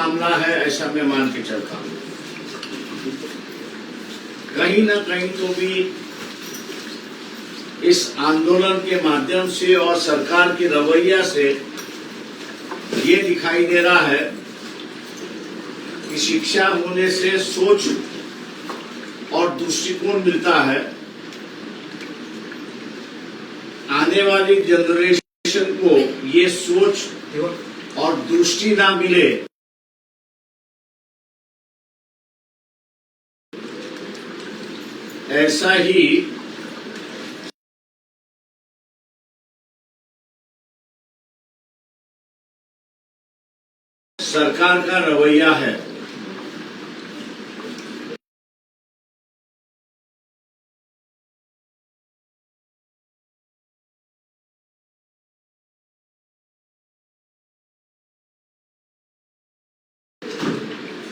मामला है, ऐसा मैं मान के चलता हूं। कहीं ना कहीं तो भी इस आंदोलन के माध्यम से और सरकार के रवैया से ये दिखाई दे रहा है कि शिक्षा होने से सोच और दृष्टिकोण मिलता है। आने वाली जनरेशन को ये सोच और दृष्टि ना मिले, ऐसा ही सरकार का रवैया है।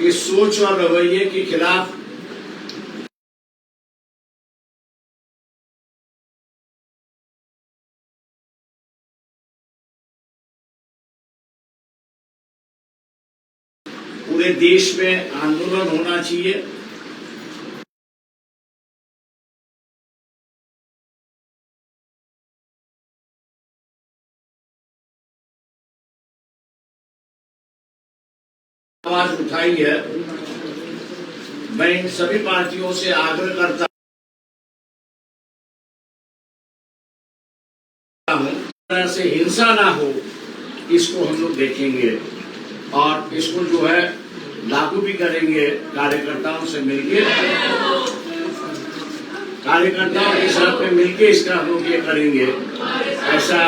इस सोच और रवैये के खिलाफ पूरे देश में आंदोलन होना चाहिए। आवाज उठाई है। मैं इन सभी पार्टियों से आग्रह करता हूं, तरह से हिंसा ना हो, इसको हम लोग देखेंगे और इसको जो है लागू भी करेंगे। कार्यकर्ताओं से मिलके, कार्यकर्ताओं के साथ में मिलके इसका हम लोग ये करेंगे। ऐसा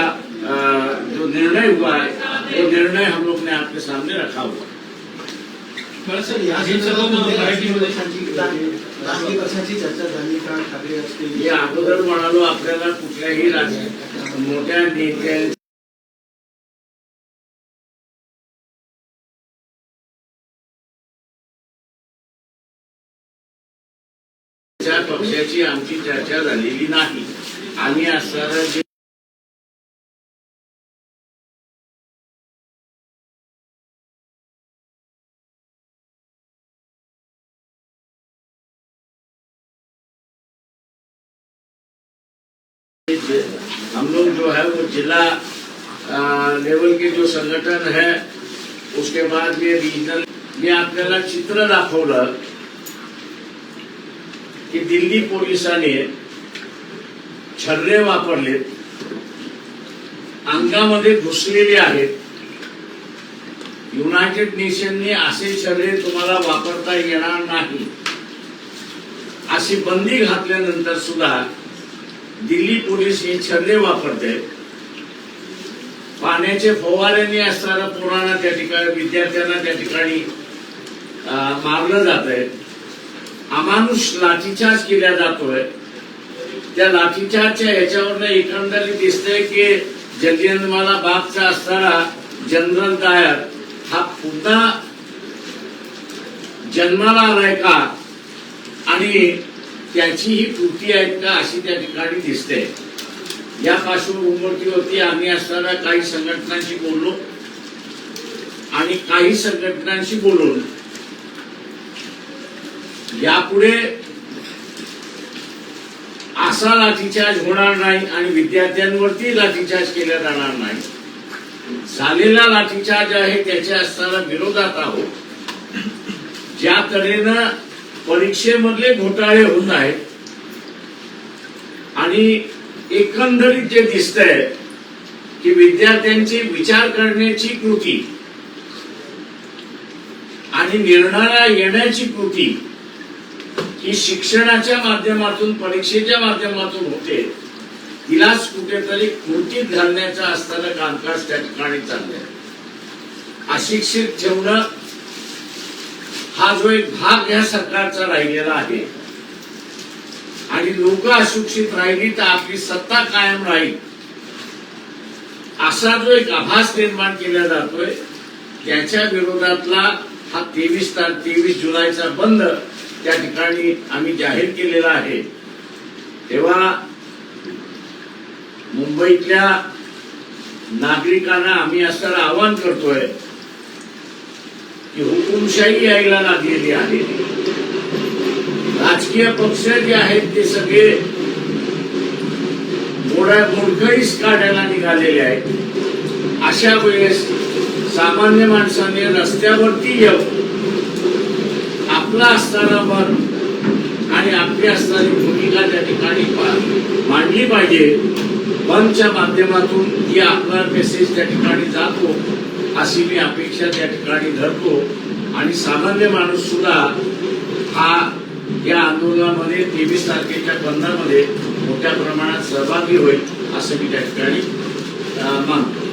जो निर्णय हुआ है वो निर्णय हम लोग ने आपके सामने रखा हुआ। सर, राजकीय पक्षाची चर्चा झाली का? ठाकरे असतील, हे अगोदर म्हणालो, आपल्याला कुठल्याही मोठ्या नेत्यांच्या पक्षाची आमची चर्चा झालेली नाही। आम्ही असणारा जे हम लोग जो है वो जिला लेवल के जो संगठन है, उसके बाद में रीजनल में आपल्याला चित्र दाखवलं की दिल्ली पोलिसांनी छर्रे वापरले, अंगामध्ये घुसलेले आहेत। युनायटेड नेशनने असे छर्रे तुम्हाला वापरता येणार नाही अशी बंदी घातल्यानंतर सुद्धा दिल्ली पोलीस हे छर्रे वापरते। पाण्याचे फवाऱ्यांनी असणारा पोरांना त्या ठिकाणी, विद्यार्थ्यांना त्या ठिकाणी मारलं जातंय। अमानुष लाठीचार्ज केला जातोय। त्या लाठीचार्जच्या ह्याच्यावरनं एकंदरीत दिसतंय की जलियनवाला बागचा असणारा जनरल डायर हा पुन्हा जन्माला आलाय का आणि त्याची ही कृती आहे का अशी त्या ठिकाणी दिसते। या पार्श्वभूमीवरती आम्ही असणाऱ्या काही संघटनांशी बोललो आणि काही संघटनांशी बोलून यापुढे असा लाठीचार्ज होणार नाही आणि विद्यार्थ्यांवरती लाठीचार्ज केला जाणार नाही। झालेला लाठीचार्ज आहे त्याच्या असणाऱ्या विरोधात आहोत। ज्या तऱ्हेनं परीक्षेमधले घोटाळे होत आहेत आणि एकंदरीत जे दिसतंय की विद्यार्थ्यांची विचार करण्याची कृती आणि निर्णयाला येण्याची कृती ही शिक्षणाच्या माध्यमातून, परीक्षेच्या माध्यमातून होते, तिलाच कुठेतरी कृतीत घालण्याचं असताना कामकाज त्या ठिकाणी चाललंय। अशिक्षित ठेवणं हा जो एक भाग या सरकारचा राहिलेला आहे आणि लोक अशिक्षित राहिली तर आपली सत्ता कायम राहील असा जो एक आभास निर्माण केला जातोय, त्याच्या विरोधातला हा 23 जुलैचा बंद त्या ठिकाणी आम्ही जाहीर केलेला आहे। तेव्हा मुंबईतल्या नागरिकांना आम्ही असं आवाहन करतोय की हुकुमशाही यायला लागलेली आहे. राजकीय पक्ष जे आहेत ते सगळे मोडकळीस काढायला निघालेले आहेत. अशा वेळेस सामान्य माणसाने रस्त्यावरती येऊन आपला असणारा मत आणि आपली असणारी भूमिका त्या ठिकाणी मांडली पाहिजे. बंदच्या माध्यमातून ही आपला मेसेज त्या ठिकाणी जातो अशी मी अपेक्षा त्या ठिकाणी धरतो. आणि सामान्य माणूस सुद्धा हा या आंदोलनामध्ये 23 तारखेच्या बंदमध्ये मोठ्या प्रमाणात सहभागी होईल असं मी त्या ठिकाणी मानतो.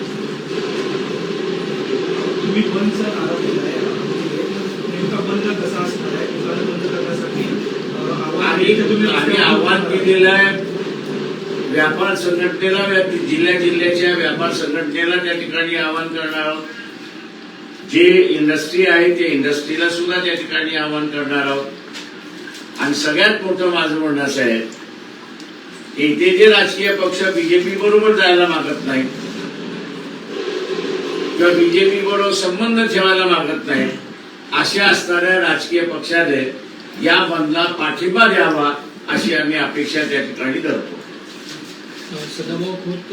तुम्ही बंदचा नारा दिला आहे, नेमका बंद कसा असणार आहे? दुकानं बंद करण्यासाठी आम्ही आव्हान दिलेलं आहे व्यापार संघटनेला, जिल्ह्याच्या व्यापार संघटनेला त्या ठिकाणी आवाहन करणार आहोत. जे इंडस्ट्री आहे ते इंडस्ट्रीला सुद्धा त्या ठिकाणी आवाहन करणार आहोत. आणि सगळ्यात मोठं माझं म्हणणं असं आहे की इथे जे राजकीय पक्ष बीजेपी बरोबर जायला मागत नाही किंवा बीजेपी बरोबर संबंध ठेवायला मागत नाही, अशा असणाऱ्या राजकीय पक्षाने या बंदला पाठिंबा द्यावा अशी आम्ही अपेक्षा त्या ठिकाणी धरतो. सदाभाऊ खोत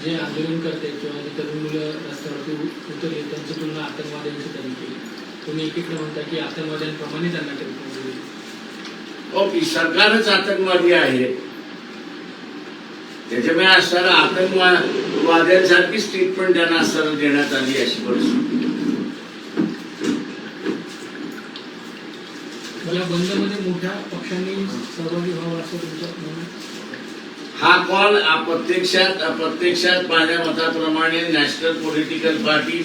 जे आंदोलन करते किंवा जे तरुण मुलं रस्त्यावरती उतरले त्यांची तुलना आतंकवाद्यांची त्यांनी केली. तुम्ही एकीकडे म्हणता की आतंकवाद्यांप्रमाणे त्यांना ट्रीटमेंट दिली. ओके, सरकारच आतंकवादी आहे, त्याच्यामुळे असणारा आतंकवाद्यांसारखीच ट्रीटमेंट त्यांना असताना देण्यात आली अशी परिस्थिती. मला बंदमध्ये मोठ्या पक्षांनी सहभागी व्हावं असं तुमचं म्हणणं? हा कॉल प्रत्यक्षात माझ्या मताप्रमाणे national political party,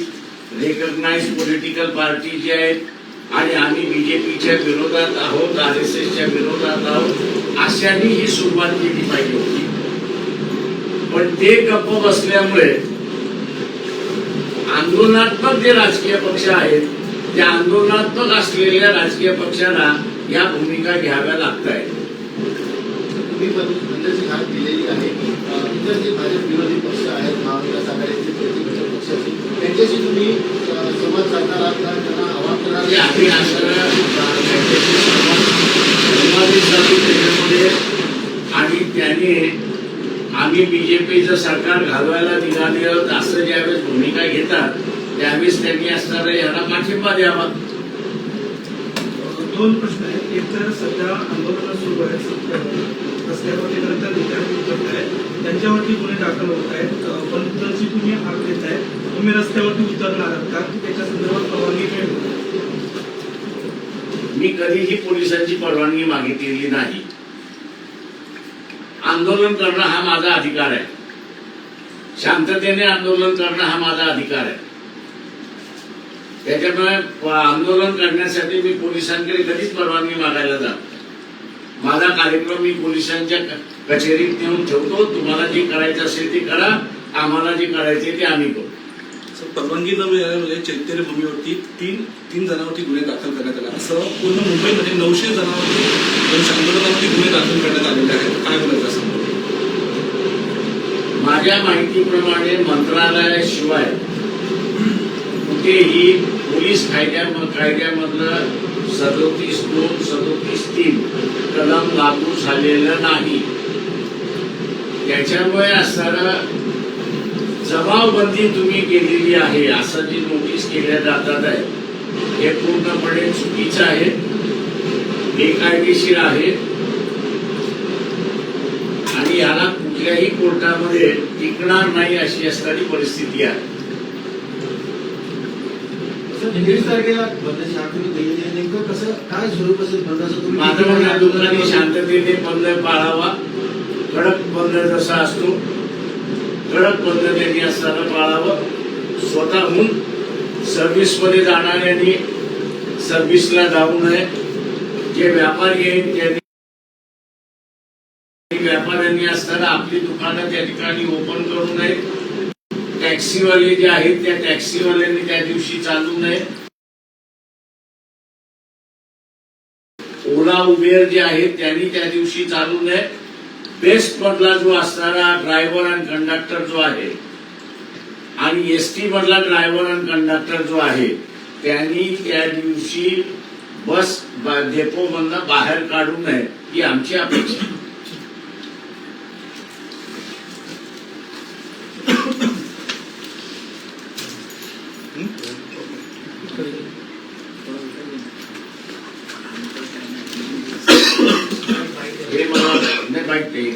recognise political party जे आहेत आणि आम्ही बीजेपीच्या विरोधात आहोत, RSSच्या विरोधात आहोत, अशाने ही सुरुवात केली पाहिजे होती. पण ते गप्प बसल्यामुळे आंदोलनात्मक जे राजकीय पक्ष आहेत त्या आंदोलनात्मक असलेल्या राजकीय पक्षांना या भूमिका घ्याव्या लागत आहेत. तुम्ही बंदची हाक दिलेली आहे. इतर जे भाजप विरोधी पक्ष आहेत, महाविकास आघाडीचे प्रतिपक्ष पक्ष असतील, त्यांच्याशी तुम्ही संवाद साधणार आहात का? त्यांना आवाहन करणार आम्ही त्याच्यामध्ये आणि त्याने आम्ही बीजेपीचं सरकार घालवायला निघाले आहोत असं ज्यावेळेस भूमिका घेतात त्यावेळेस त्यांनी असणारा याला पाठिंबा द्यावा. दोन प्रश्न आहेत. एक तर सध्या आंदोलन सुरू आहे, रस्त्यावरती नंतर विद्यार्थी उतरत आहेत, त्यांच्यावरती गुन्हे दाखल होत आहेत. बंदची तुम्ही हाक देत आहे, तुम्ही रस्त्यावरती उतरणार आहात का? की त्याच्या संदर्भात परवानगी मिळेल? मी कधीही पोलिसांची परवानगी मागितलेली नाही. आंदोलन करणं हा माझा अधिकार आहे, शांततेने आंदोलन करणं हा माझा अधिकार आहे. त्याच्यामुळे आंदोलन करण्यासाठी मी पोलिसांकडे कधीच परवानगी मागायला जात. माझा कार्यक्रम मी पोलिसांच्या कचेरीत नेऊन ठेवतो. तुम्हाला जे करायचं असेल ते करा, आम्हाला जे करायचे ते आम्ही करू. परवानगी न मिळाल्यामुळे चैत्यभूमीवरती तीन जणांवरती गुन्हे दाखल करण्यात आले. असं पूर्ण मुंबईमध्ये 900 जणांवरती आंदोलनावरती गुन्हे दाखल करण्यात आलेले आहेत. काय बोलायचं असं? माझ्या माहितीप्रमाणे मंत्रालयाशिवाय कुठेही पोलीस कायद्यामधलं 37(2), 37(3) कलम लागू झालेलं नाही. त्याच्यामुळे असणारं जमावबंदी तुम्ही केलेली आहे असं जी नोटीस केल्या जातात आहे हे पूर्णपणे चुकीचं आहे, बेकायदेशीर आहे आणि याला कुठल्याही कोर्टामध्ये टिकणार नाही अशी असणारी परिस्थिती आहे. 23 तारखेला बंदची हाक तुम्ही दिलेली आहे, नेमकं कसं काय स्वरूप असेल बंदाचं? तुम्ही माझं म्हणणं लोकांनी शांततेने बंद पाळावा. कडक बंद जसा असतो कडक बंद त्यांनी असताना पाळावं. स्वतःहून सर्व्हिसमध्ये जाणाऱ्यांनी सर्व्हिसला जाऊ नये. जे व्यापारी आहेत त्यांनी व्यापाऱ्यांनी असताना आपली दुकानं त्या ठिकाणी ओपन करू नये. टॅक्सीवाले जे आहेत त्या टॅक्सीवाल्यांनी त्या दिवशी चालू नये. ओला उबेर जे आहेत त्यांनी त्या दिवशी चालू नये. बेस्ट मधला जो असणारा ड्रायव्हर आणि कंडक्टर जो आहे आणि एसटी मधला ड्रायव्हर आणि कंडक्टर जो आहे त्यांनी त्या दिवशी बस डेपो मधनं बाहेर काढू नये ही आमची अपेक्षा आहे. हे मला नाही माहिती